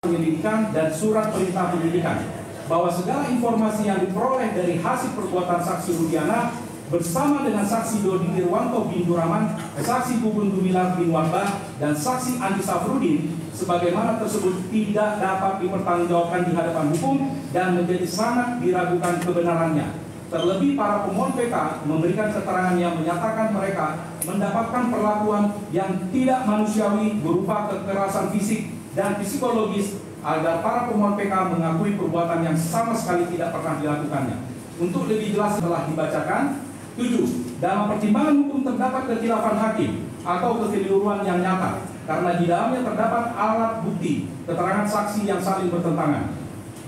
penyelidikan dan surat perintah penyidikan bahwa segala informasi yang diperoleh dari hasil perbuatan saksi Rudiana bersama dengan saksi Dodi Irwanto bin Duraman, saksi Bubun Gumilar bin Wambah, dan saksi Andi Safrudin sebagaimana tersebut tidak dapat dipertanggungjawabkan di hadapan hukum dan menjadi sangat diragukan kebenarannya. Terlebih para pemohon PK memberikan keterangan yang menyatakan mereka mendapatkan perlakuan yang tidak manusiawi berupa kekerasan fisik dan psikologis agar para pemohon PK mengakui perbuatan yang sama sekali tidak pernah dilakukannya. Untuk lebih jelas telah dibacakan. 7. Dalam pertimbangan hukum terdapat kekhilafan hakim atau kekeliruan yang nyata karena di dalamnya terdapat alat bukti keterangan saksi yang saling bertentangan.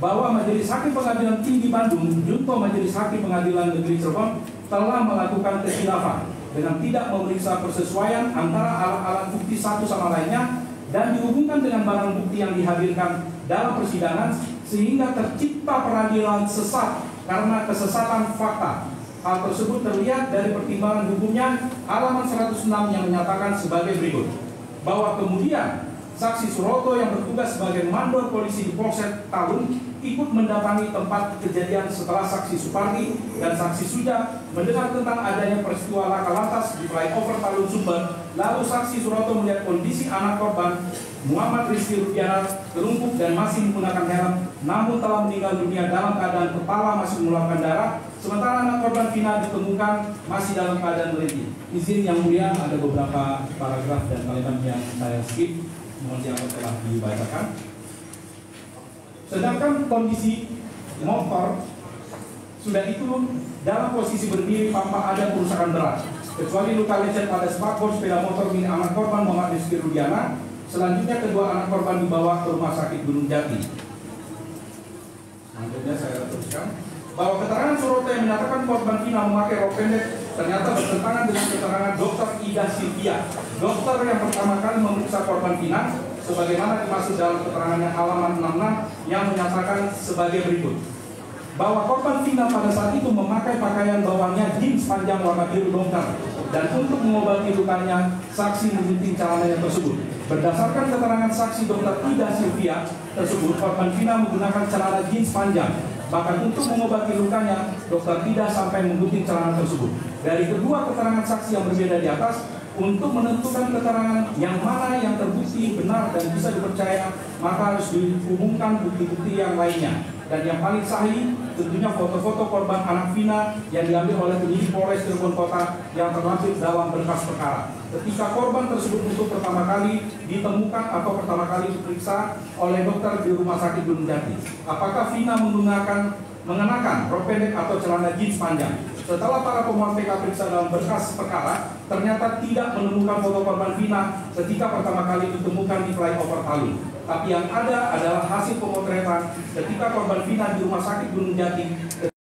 Bahwa Majelis Hakim Pengadilan Tinggi Bandung junto Majelis Hakim Pengadilan Negeri Cirebon telah melakukan kekhilafan dengan tidak memeriksa persesuaian antara alat-alat bukti satu sama lainnya dan dihubungkan dengan barang bukti yang dihadirkan dalam persidangan sehingga tercipta peradilan sesat karena kesesatan fakta. Hal tersebut terlihat dari pertimbangan hukumnya halaman 106 yang menyatakan sebagai berikut. Bahwa kemudian saksi Suroto yang bertugas sebagai mandor polisi di Polsek Talun ikut mendatangi tempat kejadian setelah saksi Supardi dan saksi Suja mendengar tentang adanya peristiwa laka lantas di flyover Talun Sumber. Lalu saksi Suroto melihat kondisi anak korban Muhammad Rizky Rudiana terlungkup dan masih menggunakan helm, namun telah meninggal dunia dalam keadaan kepala masih mengeluarkan darah, sementara anak korban Vina ditemukan masih dalam keadaan meliti. Izin yang mulia, ada beberapa paragraf dan kalimat yang saya skip, mohon dianggap telah dibacakan. Sedangkan kondisi motor sudah itu dalam posisi berdiri tanpa ada kerusakan berat, kecuali luka lecet pada spakbor sepeda motor milik anak korban Muhammad Rizky Rudiana. Selanjutnya kedua anak korban dibawa ke rumah sakit Gunung Jati. Selanjutnya saya teruskan bahwa keterangan Suroto yang menyatakan korban Vina memakai rok pendek ternyata bertentangan dengan keterangan Dr. Ida Silvia, dokter yang pertama kali memeriksa korban Vina, sebagaimana dimaksud dalam keterangannya halaman 66 yang menyatakan sebagai berikut. Bahwa korban Vina pada saat itu memakai pakaian bawahnya jeans panjang warna biru dongkar dan untuk mengobati lukanya saksi mengunting celananya tersebut. Berdasarkan keterangan saksi Dr. Ida Silvia tersebut, korban Vina menggunakan celana jeans panjang. Bahkan untuk mengobati lukanya, Dr. Ida sampai menggunting celana tersebut. Dari kedua keterangan saksi yang berbeda di atas, untuk menentukan keterangan yang mana yang terbukti benar dan bisa dipercaya, maka harus dihubungkan bukti-bukti yang lainnya. Dan yang paling sahih tentunya foto-foto korban anak Vina yang diambil oleh penyidik Polres Cirebon Kota yang terlampir dalam berkas perkara. Ketika korban tersebut untuk pertama kali ditemukan atau pertama kali diperiksa oleh dokter di rumah sakit Gunung Jati, apakah Vina mengenakan rok pendek atau celana jeans panjang? Setelah para pemohon PK periksa dalam berkas perkara, ternyata tidak menemukan foto korban Vina ketika pertama kali ditemukan di flyover Talun. Tapi yang ada adalah hasil pemotretan ketika korban Vina di rumah sakit Gunung Jati